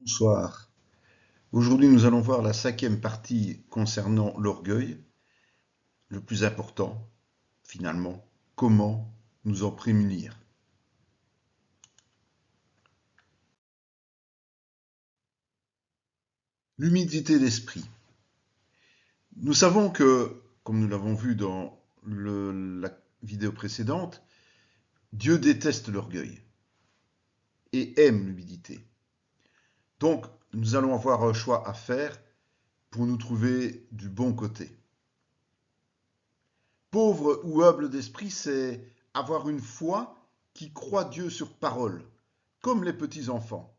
Bonsoir. Aujourd'hui, nous allons voir la 5e partie concernant l'orgueil, le plus important, finalement, comment nous en prémunir. L'humilité d'esprit. Nous savons que, comme nous l'avons vu dans la vidéo précédente, Dieu déteste l'orgueil et aime l'humilité. Donc, nous allons avoir un choix à faire pour nous trouver du bon côté. Pauvre ou humble d'esprit, c'est avoir une foi qui croit Dieu sur parole, comme les petits enfants,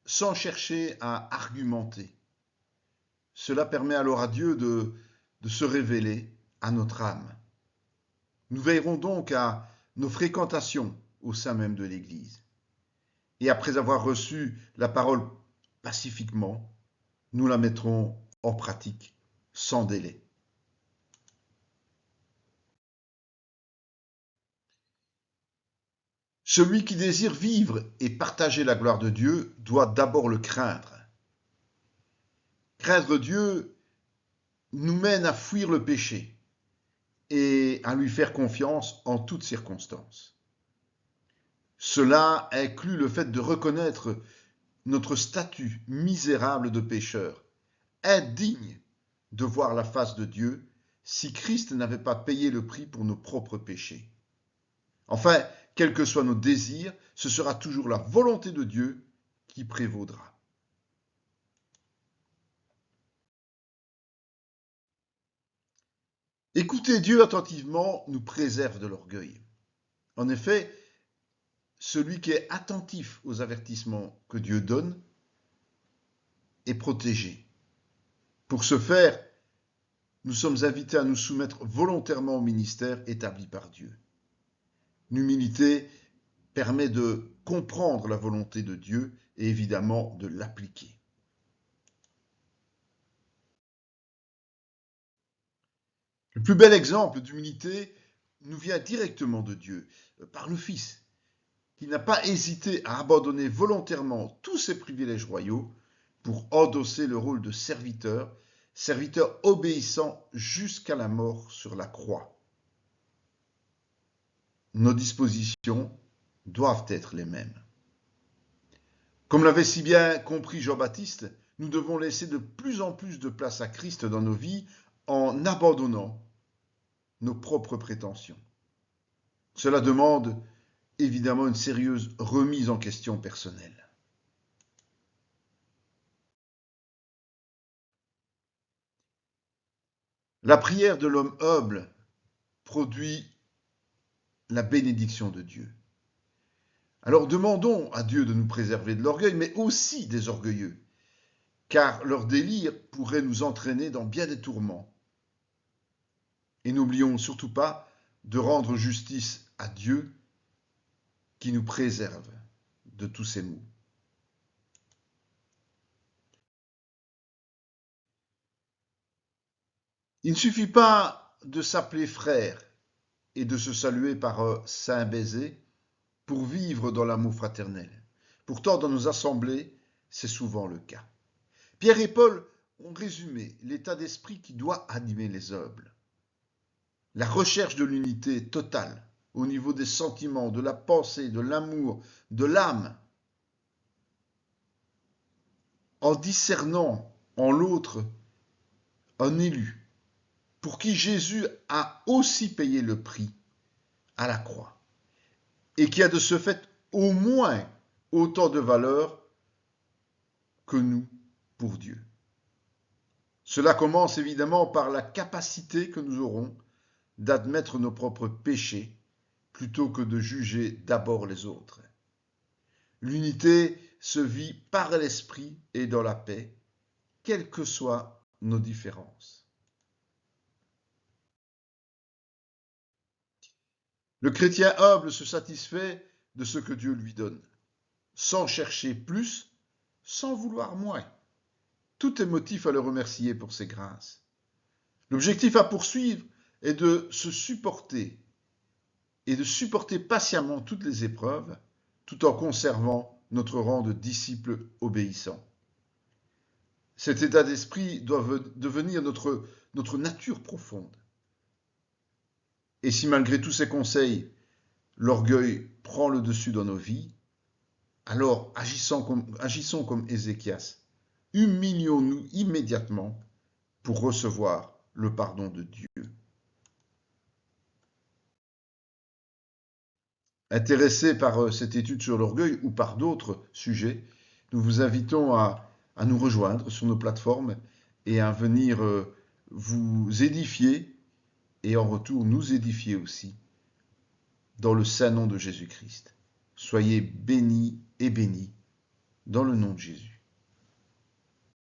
sans chercher à argumenter. Cela permet alors à Dieu de se révéler à notre âme. Nous veillerons donc à nos fréquentations au sein même de l'Église. Et après avoir reçu la parole pacifiquement, nous la mettrons en pratique sans délai. Celui qui désire vivre et partager la gloire de Dieu doit d'abord le craindre. Craindre Dieu nous mène à fuir le péché et à lui faire confiance en toutes circonstances. Cela inclut le fait de reconnaître notre statut misérable de pécheur, indigne de voir la face de Dieu si Christ n'avait pas payé le prix pour nos propres péchés. Enfin, quels que soient nos désirs, ce sera toujours la volonté de Dieu qui prévaudra. Écouter Dieu attentivement nous préserve de l'orgueil. En effet, celui qui est attentif aux avertissements que Dieu donne est protégé. Pour ce faire, nous sommes invités à nous soumettre volontairement au ministère établi par Dieu. L'humilité permet de comprendre la volonté de Dieu et évidemment de l'appliquer. Le plus bel exemple d'humilité nous vient directement de Dieu, par le Fils, qui n'a pas hésité à abandonner volontairement tous ses privilèges royaux pour endosser le rôle de serviteur, serviteur obéissant jusqu'à la mort sur la croix. Nos dispositions doivent être les mêmes. Comme l'avait si bien compris Jean-Baptiste, nous devons laisser de plus en plus de place à Christ dans nos vies en abandonnant nos propres prétentions. Cela demande évidemment une sérieuse remise en question personnelle. La prière de l'homme humble produit la bénédiction de Dieu. Alors demandons à Dieu de nous préserver de l'orgueil, mais aussi des orgueilleux, car leur délire pourrait nous entraîner dans bien des tourments. Et n'oublions surtout pas de rendre justice à Dieu qui nous préserve de tous ces maux. Il ne suffit pas de s'appeler frère et de se saluer par un saint baiser pour vivre dans l'amour fraternel. Pourtant, dans nos assemblées, c'est souvent le cas. Pierre et Paul ont résumé l'état d'esprit qui doit animer les humbles. La recherche de l'unité totale au niveau des sentiments, de la pensée, de l'amour, de l'âme, en discernant en l'autre un élu, pour qui Jésus a aussi payé le prix à la croix, et qui a de ce fait au moins autant de valeur que nous pour Dieu. Cela commence évidemment par la capacité que nous aurons d'admettre nos propres péchés plutôt que de juger d'abord les autres. L'unité se vit par l'esprit et dans la paix, quelles que soient nos différences. Le chrétien humble se satisfait de ce que Dieu lui donne, sans chercher plus, sans vouloir moins. Tout est motif à le remercier pour ses grâces. L'objectif à poursuivre est de se supporter et de supporter patiemment toutes les épreuves, tout en conservant notre rang de disciple obéissant. Cet état d'esprit doit devenir notre nature profonde. Et si malgré tous ces conseils, l'orgueil prend le dessus dans nos vies, alors agissons comme Ézéchias. Humilions-nous immédiatement pour recevoir le pardon de Dieu. Intéressés par cette étude sur l'orgueil ou par d'autres sujets, nous vous invitons à nous rejoindre sur nos plateformes et à venir vous édifier et en retour nous édifier aussi dans le saint nom de Jésus-Christ. Soyez bénis et bénis dans le nom de Jésus.